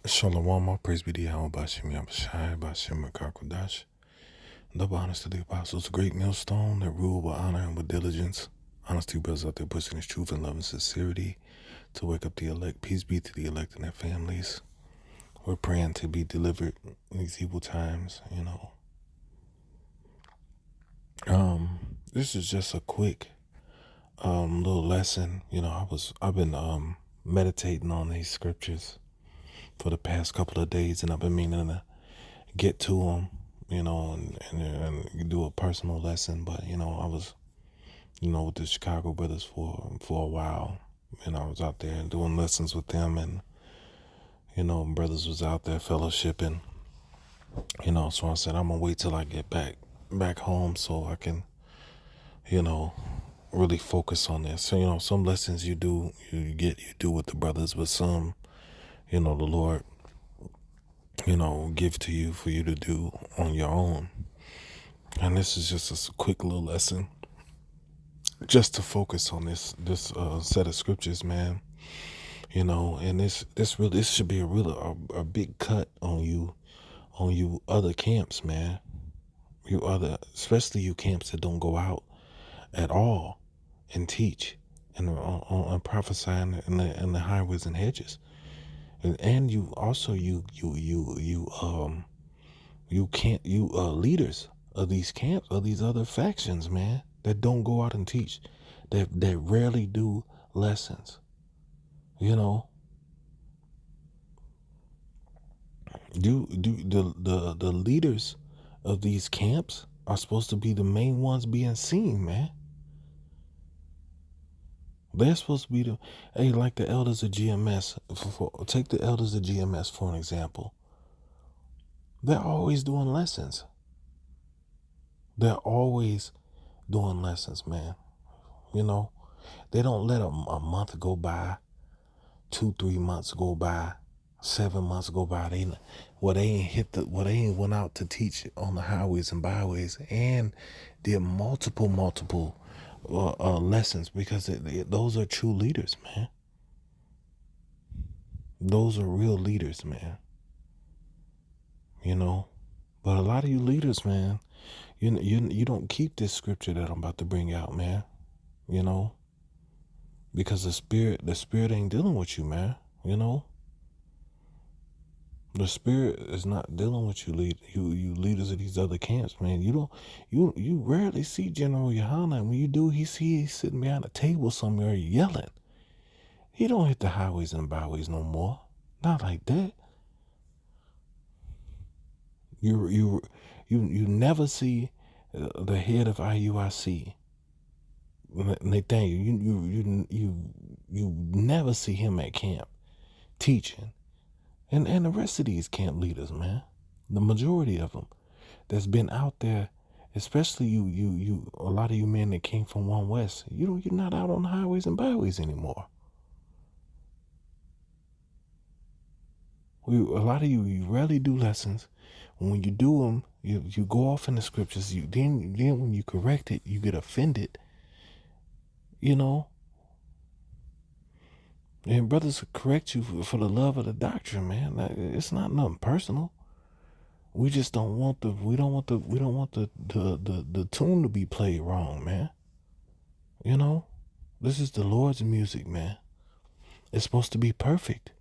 Shalom, all praise be to Yahweh Bashim Yabashai Bashim Kakodash. Double honors to the apostles, a great millstone that rule with honor and with diligence. Honest to you brothers out there pushing his truth and love and sincerity to wake up the elect. Peace be to the elect and their families. We're praying to be delivered in these evil times, This is just a quick little lesson. I've been meditating on these scriptures for the past couple of days, and I've been meaning to get to them, and do a personal lesson. But I was, with the Chicago brothers for a while, and I was out there doing lessons with them, and brothers was out there fellowshipping, So I said I'm gonna wait till I get back home so I can, really focus on this. So some lessons you do with the brothers, but some, the Lord, give to you for you to do on your own. And this is just a quick little lesson, just to focus on this set of scriptures, man. And this should be a big cut on you other camps, man. Especially you camps that don't go out at all and teach and prophesy in the highways and hedges, and you also you can't leaders of these camps, of these other factions, man, that don't go out and teach, that rarely do lessons. The leaders of these camps are supposed to be the main ones being seen, man. They're supposed to be like the elders of GMS. Take the elders of GMS for an example. They're always doing lessons. They're always doing lessons, man. They don't let a month go by, 2-3 months go by, 7 months go by. They ain't went out to teach on the highways and byways and did multiple lessons, because those are true leaders, man. Those are real leaders, man. But a lot of you leaders, man, you don't keep this scripture that I'm about to bring out, man. Because the spirit ain't dealing with you, man. The spirit is not dealing with you leaders of these other camps, man. You rarely see General Yohana, and when you do, he's sitting behind a table somewhere yelling. He don't hit the highways and byways no more. Not like that. You never see the head of IUIC, Nathaniel. You never see him at camp teaching, and the rest of these camp leaders, man. The majority of them that's been out there, especially you a lot of you men that came from One West. You're not out on the highways and byways anymore. A lot of you rarely do lessons. When you do them, you go off in the scriptures. Then when you correct it, you get offended. And brothers correct you for the love of the doctrine, man. It's not nothing personal. We just don't want the tune to be played wrong, man. This is the Lord's music, man. It's supposed to be perfect.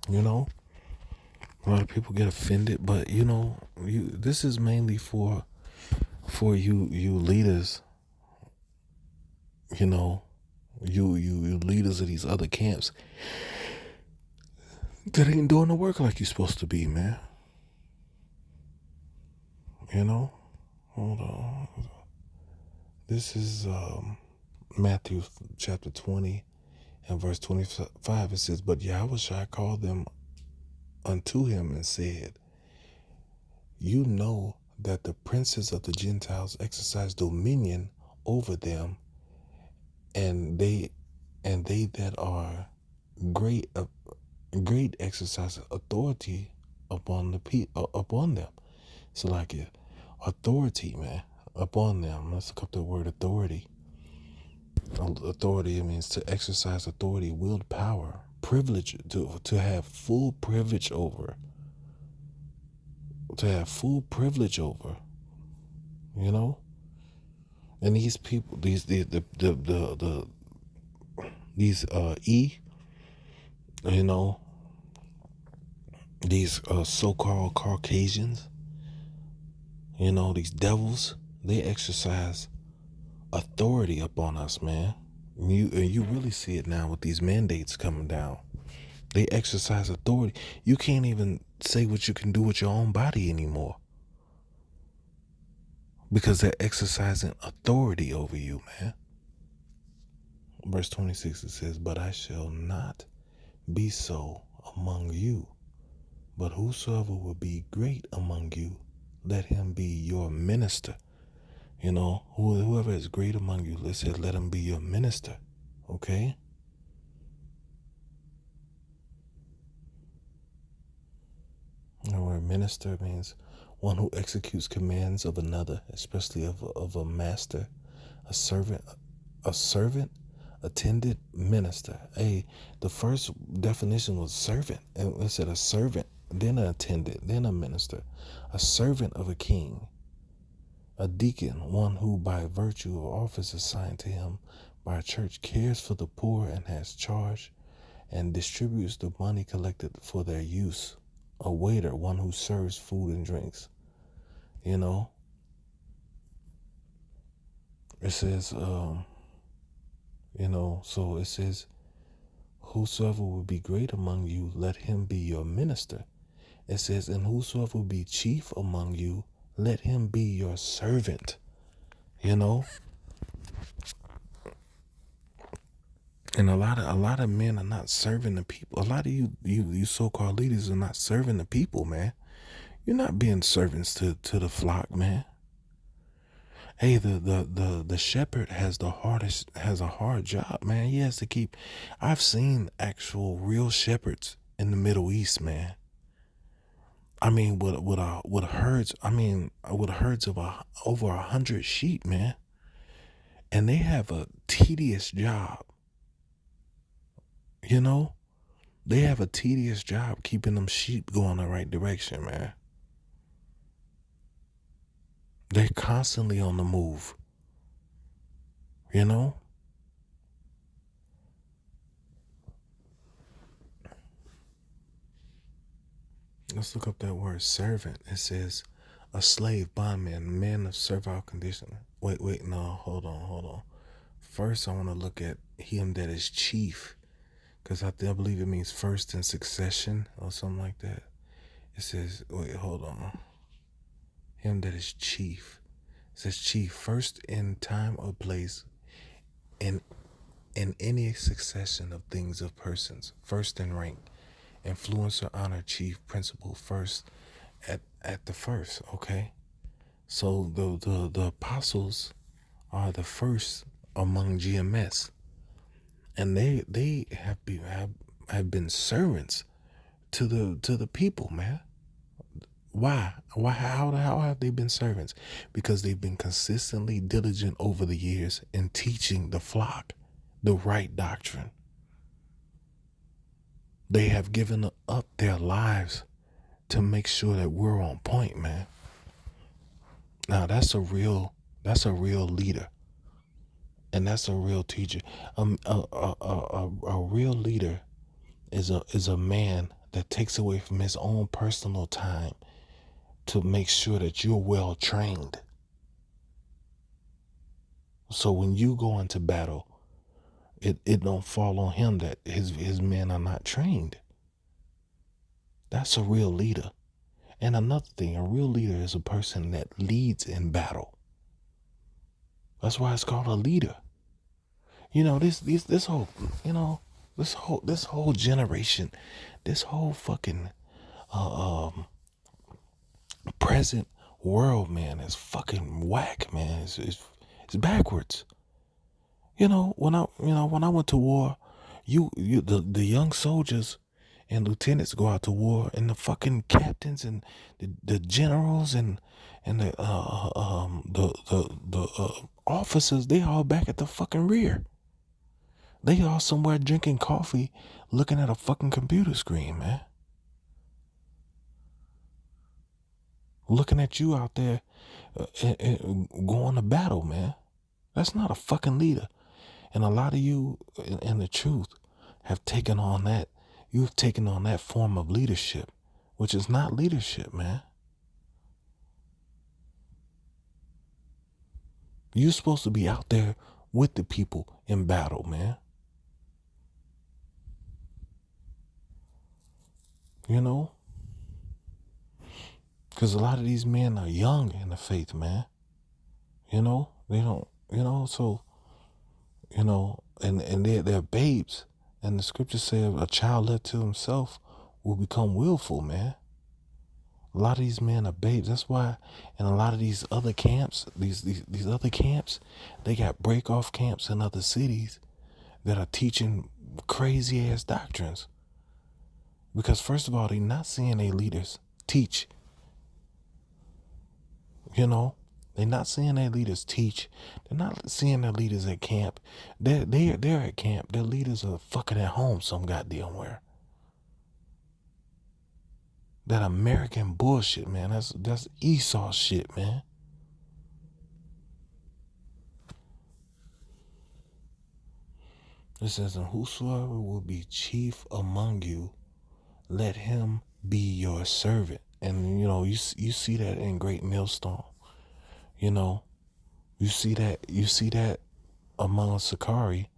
A lot of people get offended, but this is mainly for you leaders. You leaders of these other camps that ain't doing the work like you're supposed to be, man. Hold on. This is Matthew chapter 20 and verse 25. It says, "But Yahushua called them unto him and said, You know that the princes of the Gentiles exercise dominion over them, and they that are great exercise authority upon them." So like authority, man, upon them. Let's look up the word authority. Authority, it means to exercise authority, wield power, privilege, to have full privilege over, to have full privilege over, you know. And these people, these you know, these so-called Caucasians, you know, these devils, they exercise authority upon us, man. You really see it now with these mandates coming down. They exercise authority. You can't even say what you can do with your own body anymore because they're exercising authority over you, man. Verse 26, it says, "But I shall not be so among you, but whosoever will be great among you, let him be your minister." You know, whoever is great among you, let's say, let him be your minister. Okay? The word minister means one who executes commands of another, especially of a master, a servant, attendant, minister. Hey, the first definition was servant, and it said a servant, then an attendant, then a minister, a servant of a king, a deacon, one who by virtue of office assigned to him by a church cares for the poor and has charge and distributes the money collected for their use. A waiter, one who serves food and drinks. You know, it says, so it says, whosoever will be great among you, let him be your minister. It says, and whosoever will be chief among you, let him be your servant. You know, and a lot of men are not serving the people. A lot of you so-called leaders are not serving the people, man. You're not being servants to the flock, man. Hey, the shepherd has a hard job, man. He has to keep. I've seen actual real shepherds in the Middle East, man. I mean, with herds. I mean, with herds of over 100 sheep, man, and they have a tedious job. You know, they have a tedious job keeping them sheep going the right direction, man. They're constantly on the move. You know. Let's look up that word servant. It says a slave, bondman, man of servile condition. Wait, no, hold on. First, I want to look at him that is chief, because I believe it means first in succession or something like that. It says, wait, hold on. Him that is chief. It says chief, first in time or place, in any succession of things of persons, first in rank, influencer, honor, chief, principal, first at the first. Okay, so the apostles are the first among GMS, and they have been servants to the people, man. Why how have they been servants? Because they've been consistently diligent over the years in teaching the flock the right doctrine. They have given up their lives to make sure that we're on point, man. Now that's a real leader, and that's a real teacher. A real leader is a man that takes away from his own personal time to make sure that you're well trained. So when you go into battle, it don't fall on him that his men are not trained. That's a real leader. And another thing, a real leader is a person that leads in battle. That's why it's called a leader. You know, this whole, this whole generation, this whole fucking present world, man, is fucking whack, man. It's backwards. When I went to war, the young soldiers and lieutenants go out to war, and the fucking captains and the generals and the officers, they all back at the fucking rear. They all somewhere drinking coffee, looking at a fucking computer screen, man. Looking at you out there going to battle, man. That's not a fucking leader. And a lot of you, in the truth, have taken on that. You've taken on that form of leadership, which is not leadership, man. You're supposed to be out there with the people in battle, man. You know? Because a lot of these men are young in the faith, man. You know? They don't, so, and they're babes. And the scripture says a child left to himself will become willful, man. A lot of these men are babes. That's why in a lot of these other camps, these other camps, they got break off camps in other cities that are teaching crazy ass doctrines. Because first of all, they're not seeing their leaders teach. They're not seeing their leaders teach. They're not seeing their leaders at camp. They're at camp. Their leaders are fucking at home some goddamn where. That American bullshit, man. That's Esau shit, man. It says, and whosoever will be chief among you, let him be your servant. And you see that in Great Millstone. You see that among Sakari,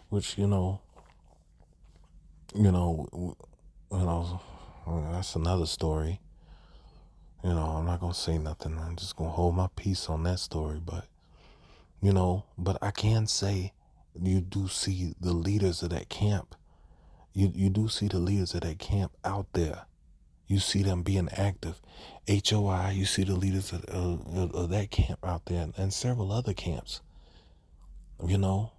which that's another story. I'm not gonna say nothing. I'm just gonna hold my peace on that story. But but I can say you do see the leaders of that camp. You do see the leaders of that camp out there. You see them being active. HOI, you see the leaders of that camp out there and several other camps. But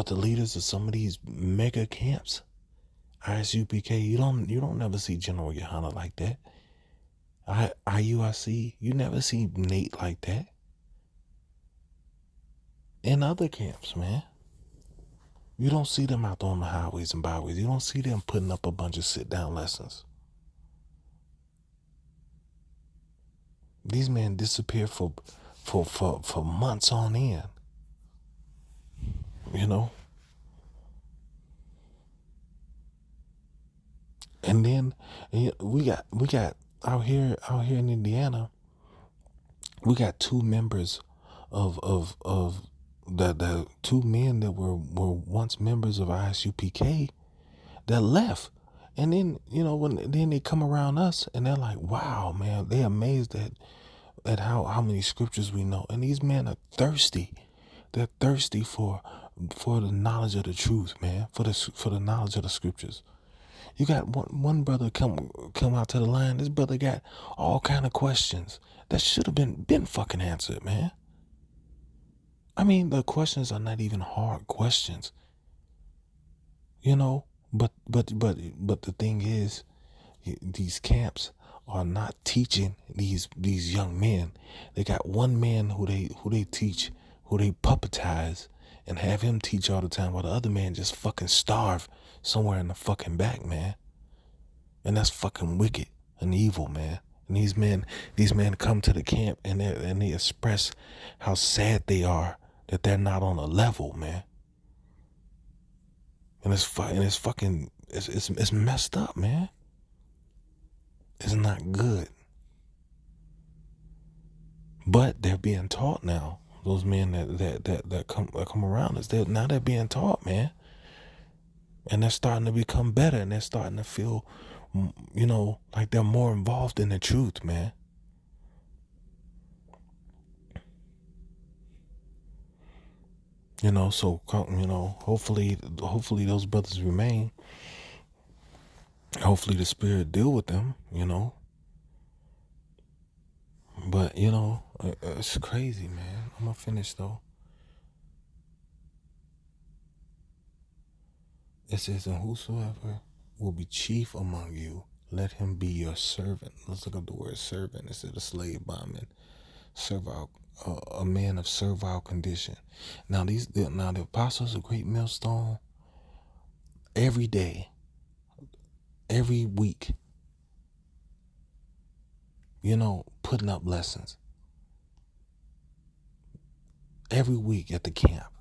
the leaders of some of these mega camps, ISUPK, you don't never see General Yohana like that. IUIC, you never see Nate like that. In other camps, man. You don't see them out on the highways and byways. You don't see them putting up a bunch of sit-down lessons. These men disappear for months on end. And then we got out here in Indiana, we got two members of the two men that were once members of ISUPK that left. And then, then they come around us and they're like, wow, man, they're amazed at how many scriptures we know. And these men are thirsty. They're thirsty for the knowledge of the truth, man, for the knowledge of the scriptures. You got one brother come out to the line. This brother got all kind of questions that should have been fucking answered, man. I mean, the questions are not even hard questions. But the thing is, these camps are not teaching these young men. They got one man who they teach, who they puppetize and have him teach all the time, while the other man just fucking starve somewhere in the fucking back, man. And that's fucking wicked and evil, man. And these men come to the camp and they express how sad they are that they're not on a level, man. And it's messed up, man. It's not good. But they're being taught now. Those men that come around us, they're being taught, man. And they're starting to become better, and they're starting to feel, like they're more involved in the truth, man. So hopefully those brothers remain. Hopefully the Spirit deal with them, But it's crazy, man. I'm gonna finish though. It says, and whosoever will be chief among you, let him be your servant. Let's look up the word servant instead of slave bondman. Serve a man of servile condition. Now the apostles of Great Millstone, every day, every week, putting up lessons. Every week at the camp,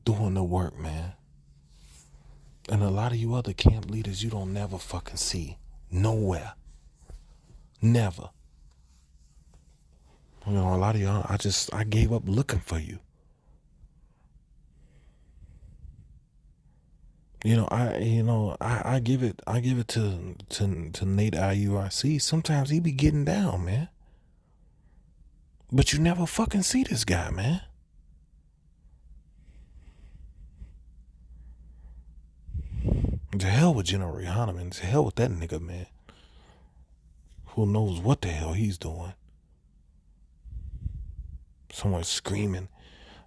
doing the work, man. And a lot of you other camp leaders, you don't never fucking see nowhere. Never. A lot of y'all, I gave up looking for you. I give it to Nate IURC. Sometimes he be getting down, man. But you never fucking see this guy, man. To hell with General Rehaneman. To hell with that nigga, man. Who knows what the hell he's doing? Someone screaming.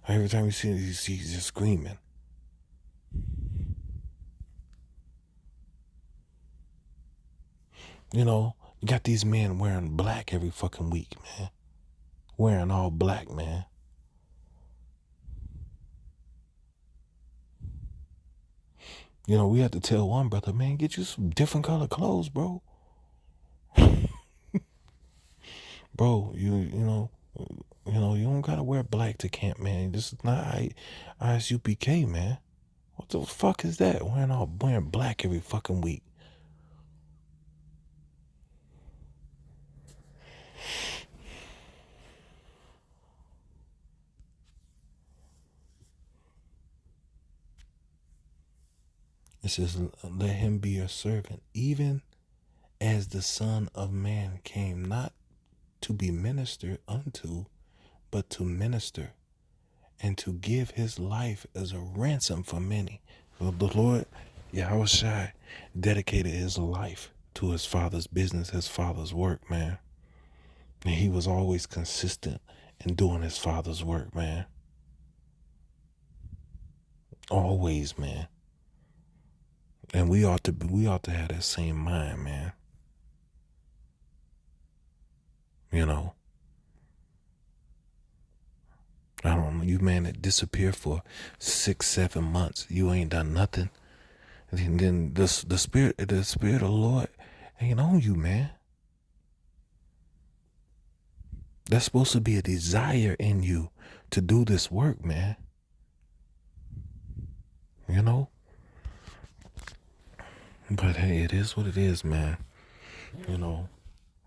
Every time you see him, he's just screaming. You got these men wearing black every fucking week, man. Wearing all black, man. We had to tell one brother, man, get you some different color clothes, bro. Bro, you don't gotta wear black to camp, man. This is not ISUPK, man. What the fuck is that? Wearing black every fucking week. It says, let him be your servant, even as the Son of Man came not to be ministered unto, but to minister, and to give his life as a ransom for many. So the Lord, Yahushua, dedicated his life to his Father's business, his Father's work, man. And he was always consistent in doing his Father's work, man. Always, man. And we ought to have that same mind, man. I don't know, you man that disappeared for 6-7 months. You ain't done nothing. And then the spirit of the Lord ain't on you, man. That's supposed to be a desire in you to do this work, man. But hey, it is what it is, man. It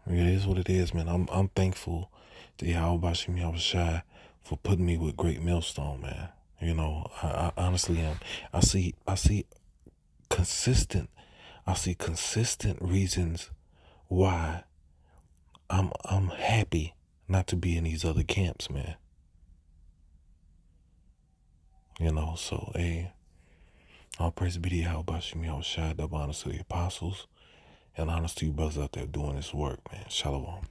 is what it is, man. I'm thankful to Yahweh Shem Yahushua for putting me with Great Millstone, man. I honestly am. I see consistent reasons why I'm happy not to be in these other camps, man. So hey, all praise be to Yahweh Shem Yahushua, double honors to the apostles, and honors to you brothers out there doing this work, man. Shalom.